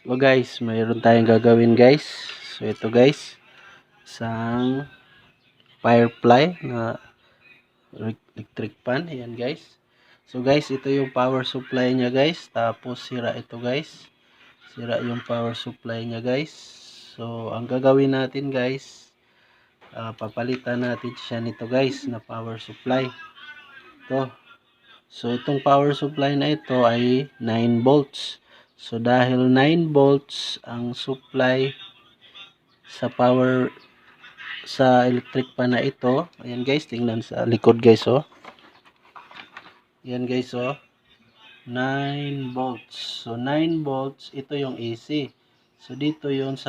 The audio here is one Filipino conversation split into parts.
So guys, mayroon tayong gagawin guys. So ito guys, isang firefly na electric pan. Ayan guys. So guys, ito yung power supply niya guys. Tapos sira ito guys. Sira yung power supply niya guys. So ang gagawin natin guys, papalitan natin siya nito guys na power supply. Ito. So itong power supply na ito ay 9 volts. So dahil 9 volts ang supply sa power sa electric pan na ito, ayan guys, tingnan sa likod guys, oh. Ayan guys, oh. 9 volts. So 9 volts, ito yung AC. So dito yon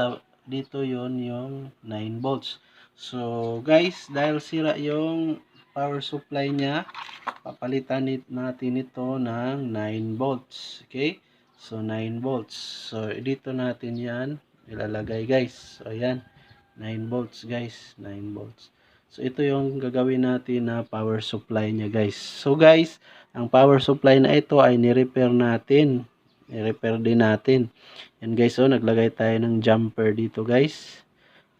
yung 9 volts. So guys, dahil sira yung power supply niya, papalitan natin ito ng 9 volts. Okay? So 9 volts. So dito natin yan ilalagay guys. So ayan, 9 volts guys, 9 volts. So ito yung gagawin natin na power supply niya guys. So guys, ang power supply na ito ay ni-repair natin. Ni-repair din natin. Yan guys, oh, naglagay tayo ng jumper dito guys.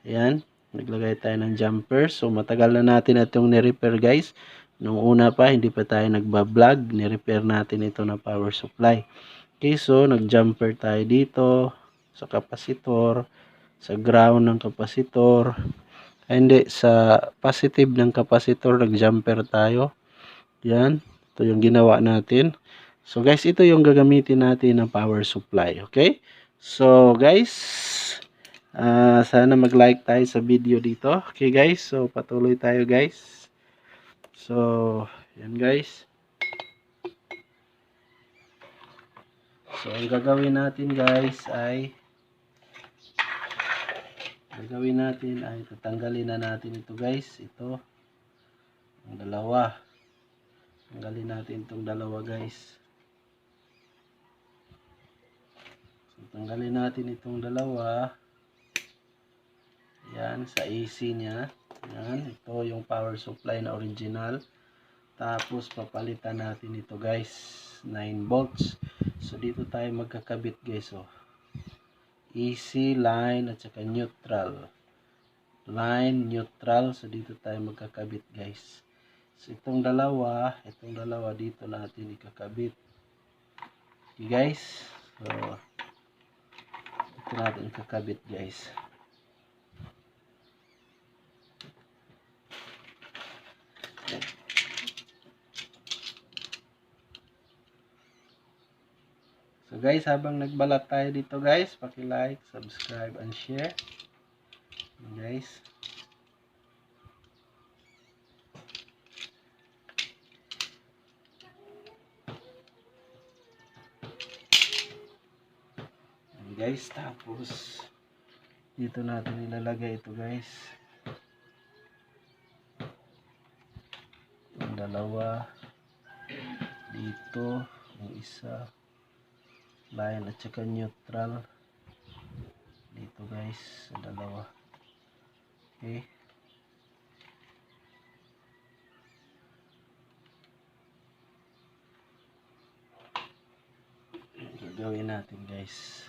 Ayan, naglagay tayo ng jumper. So matagal na natin itong ni-repair guys. Nung una pa, hindi pa tayo nagba-vlog, ni-repair natin ito na power supply. Okay, so nag-jumper tayo dito sa kapasitor, sa ground ng kapasitor. Hindi, sa positive ng kapasitor, nag-jumper tayo. Yan, ito yung ginawa natin. So guys, ito yung gagamitin natin ng power supply. Okay? So guys, sana mag-like tayo sa video dito. Okay guys, so patuloy tayo guys. So, yan guys. So, ang gagawin natin guys ay tatanggalin na natin ito guys. Ito, ang dalawa. Tanggalin natin itong dalawa guys. So, tanggalin natin itong dalawa. Yan, sa AC niya. Yan, ito yung power supply na original. Tapos, papalitan natin ito guys. 9 volts. So, dito tayo magkakabit guys. Oh. AC, line, at saka neutral. Line, neutral. So, dito tayo magkakabit guys. So, itong dalawa dito natin ikakabit. Okay guys. So, ito natin ikakabit guys. So guys, habang nagbalat tayo dito guys, paki-like, subscribe, and share. Guys. Guys, tapos dito natin ilalagay ito guys. Yung dalawa dito, yung isa line at saka neutral dito guys, sa dalawa. Okay. Gagawin natin guys.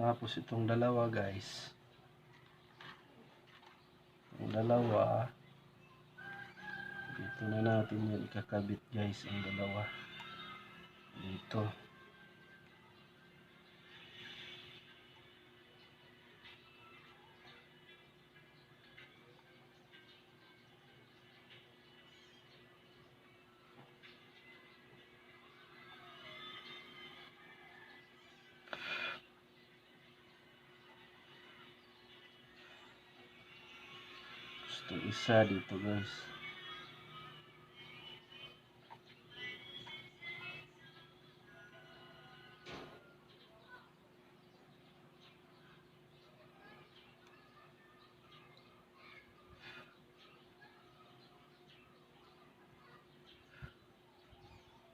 Tapos itong dalawa guys. Itong dalawa dito na natin yan ikakabit guys, ang dalawa dito. Itong isa dito guys.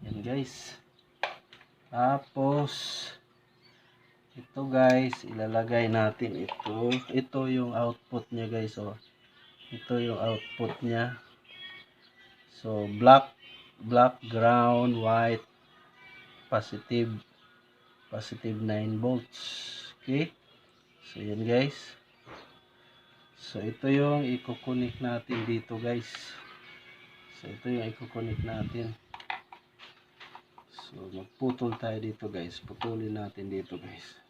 Yan guys. Tapos ito guys, ilalagay natin ito. Ito yung output niya guys, oh. Ito yung output niya. So black, ground, white, positive 9 volts. Okay? So yan guys. So ito yung i-connect natin dito guys. So ito yung i-connect natin. So magputol tayo dito guys. Putulin natin dito guys.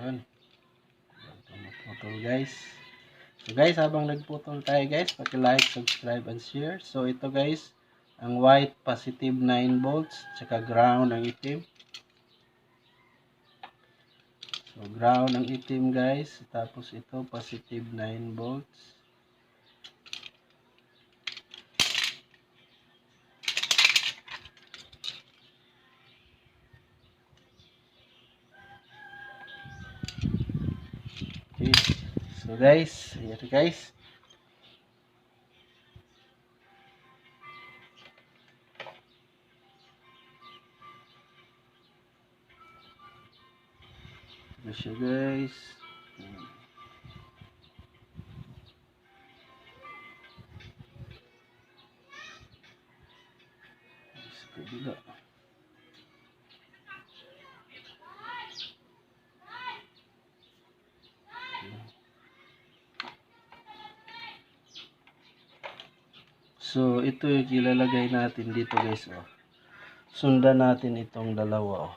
Ayan. Putol guys. So guys, habang nagputol tayo guys, paki-like, subscribe, and share. So ito guys, ang white positive 9 volts, tsaka ground ang itim. So ground ang itim guys, tapos ito positive 9 volts. Okay. So guys, ayan guys. Ito siya guys. Sa kabila. So ito yung ilalagay natin dito guys, oh. Sundan natin itong dalawa, oh.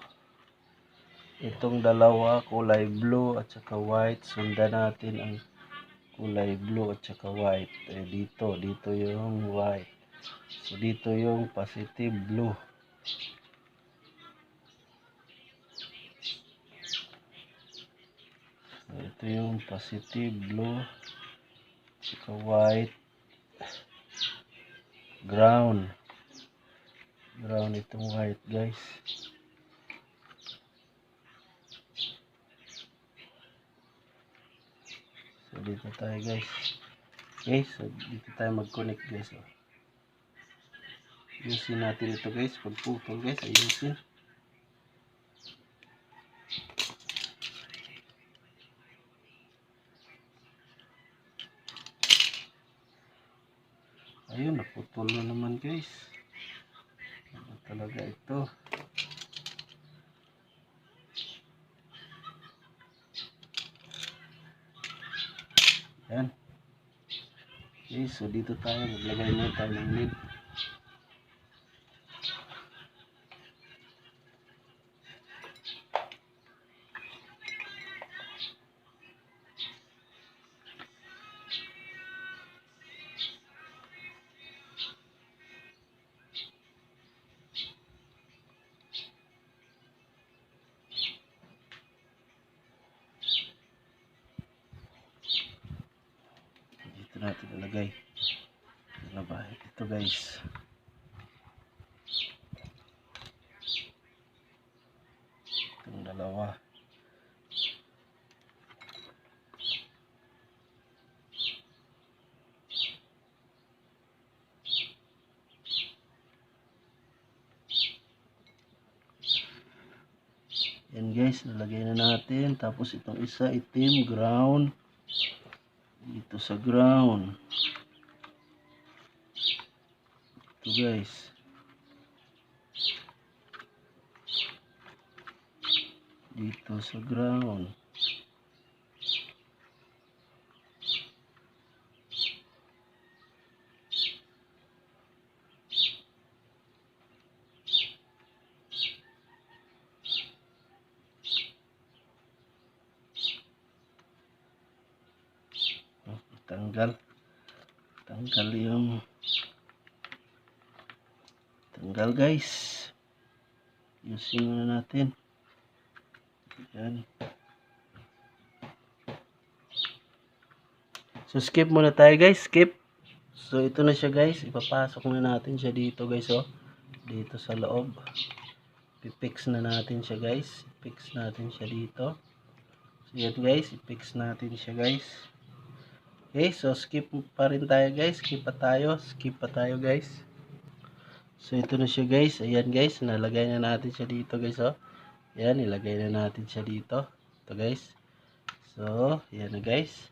Itong dalawa kulay blue at saka white, sundan natin ang kulay blue at saka white. Dito yung white. So dito yung positive blue. So ito yung positive blue at saka white. Ground itong white guys. So dito tayo guys. Okay, so dito tayo mag-connect guys, oh. Ayusin natin ito guys, pagputol guys, ayusin. Ayun, naputol na naman guys. Ano talaga ito? Yan. Okay, so dito tayo, maglagay na tayo ng lid. Dito natin ilagay. Ano ba? Ito guys. Itong dalawa. Yan guys, nalagay na natin. Tapos itong isa itim, ground. Dito sa ground. Ito guys. Dito sa ground. Tanggal yung guys. Ayusin muna natin. Yan. So skip muna tayo guys, skip. So ito na siya guys, ipapasok na natin siya dito guys, oh. Dito sa loob. I-fix na natin siya guys. I-fix natin siya dito. So yan guys, i-fix natin siya guys. Okay, so skip pa rin tayo guys, skip pa tayo guys. So ito na siya guys, ayan guys, nalagay na natin siya dito guys, oh. Yan, ilagay na natin siya dito. Ito guys. So, yan na guys.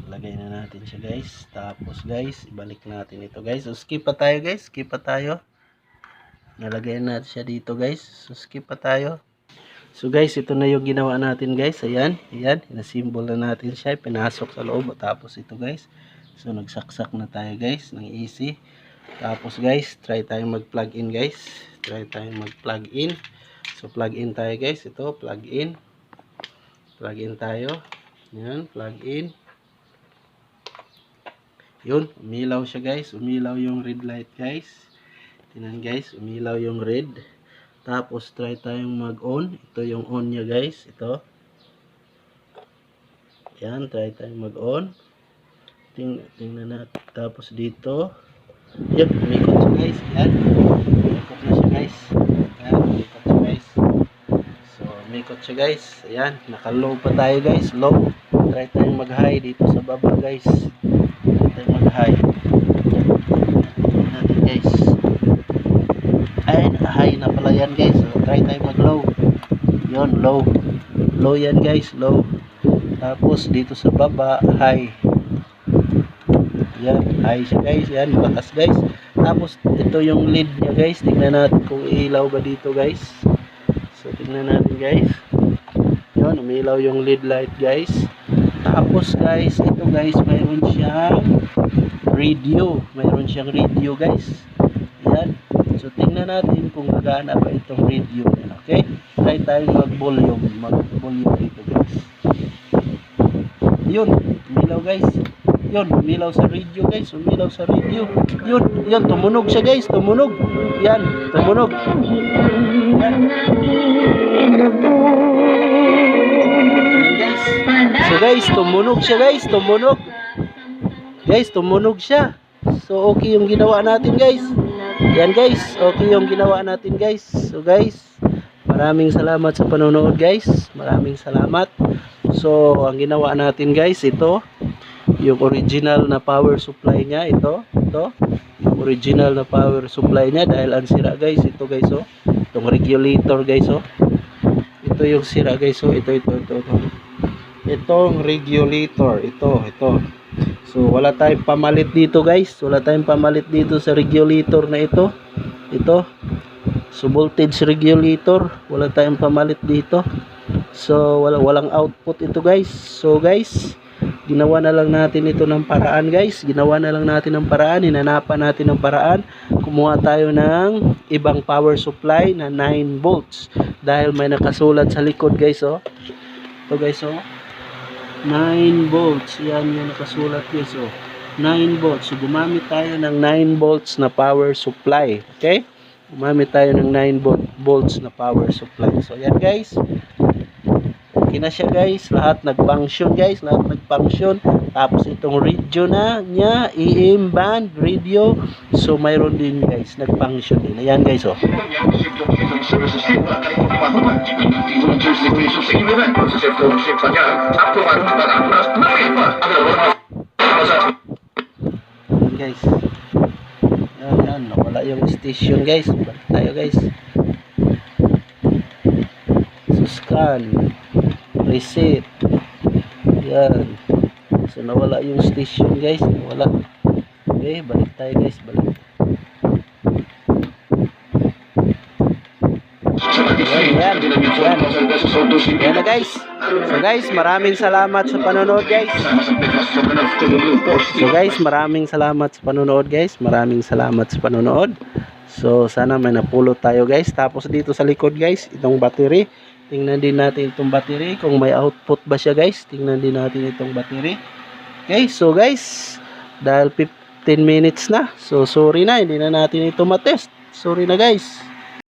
Lagay na natin siya guys. Tapos guys, ibalik natin ito guys. So, skip pa tayo guys. Skip pa tayo. Nalagay na natin siya dito guys. So, skip pa tayo. So guys, ito na yung ginawa natin guys. Ayan. Ayan. Inasimbol na natin siya. Pinasok sa loob. Tapos ito guys. So, nagsaksak na tayo guys. Ng easy. Tapos guys, try tayong mag-plug in guys. Try tayong mag-plug in. So, plug in tayo guys. Ito, plug in. Plug in tayo. Yan, plug in. Yun, umilaw siya guys. Umilaw yung red light guys. Tingnan guys, umilaw yung red. Tapos, try tayong mag-on. Ito yung on niya guys. Ito. Yan, try tayong mag-on. Tingnan natin. Tapos dito. Yan, umikot siya guys. Yan. Umikot na siya guys. Yan, umikot siya guys. So, umikot siya guys. Ayan, naka-low pa tayo guys. Low. Try tayong mag-high dito sa baba guys. Try tayong mag-high. Natin guys. Ayan, high na pala yan guys. So, try tayong mag-low. Yun, low. Low yan guys, low. Tapos, dito sa baba, high. Yan, high siya guys. Yan, malakas guys. Tapos, ito yung lead niya guys. Tingnan natin kung ilaw ba dito guys. So, tingnan natin guys. Yun, umilaw yung lead light guys. Tapos guys, ito guys, mayroon siyang radio. Mayroon siyang radio guys. Yan. So, tingnan natin kung gagana ba itong radio. Okay? Try tayong mag-volume. Mag-volume dito guys. Yun, umilaw guys. Yun, umilaw sa radio guys. Umilaw sa radio. Yun, tumunog siya guys. Tumunog. Yan, tumunog. Yan. Guys. So guys, tumunog siya guys. Tumunog. Guys, tumunog siya. So okay yung ginawa natin guys. Yan guys, okay yung ginawa natin guys. So guys, maraming salamat sa panonood guys. Maraming salamat. So ang ginawa natin guys, ito yung original na power supply niya, ito yung original na power supply niya dahil ang sira guys, ito guys, oh, itong regulator guys, oh, ito yung sira guys, oh, ito itong regulator, ito. So wala tayong pamalit dito guys, wala tayong pamalit dito sa regulator na ito. So voltage regulator, wala tayong pamalit dito. So walang output ito guys. So guys, ginawa na lang natin ito ng paraan guys. Hinanapan natin ng paraan. Kumuha tayo ng ibang power supply na 9 volts. Dahil may nakasulat sa likod guys, oh. Ito guys, oh. 9 volts. Yan yung nakasulat guys, oh. 9 volts. So gumamit tayo ng 9 volts na power supply. Okay? Gumamit tayo ng 9 volts na power supply. So yan guys. Okay na siya guys, lahat nag-function guys, tapos itong radio na niya, AM band, radio, so mayroon din guys, nag-function din, ayan guys, oh. Ayan guys, yan, nawala yung station guys, balik tayo guys, so scan, reset. Yan. So nawala yung station guys, nawala. Okay, balik tayo guys, balik. Yan na guys. So guys, maraming salamat sa panonood guys. Maraming salamat sa panonood. So sana may napulot tayo guys. Tapos dito sa likod guys, itong battery. Tingnan din natin itong battery kung may output ba siya guys. Tingnan din natin itong battery. Okay, so guys, dahil 15 minutes na, so sorry na, hindi na natin ito matest. Sorry na guys.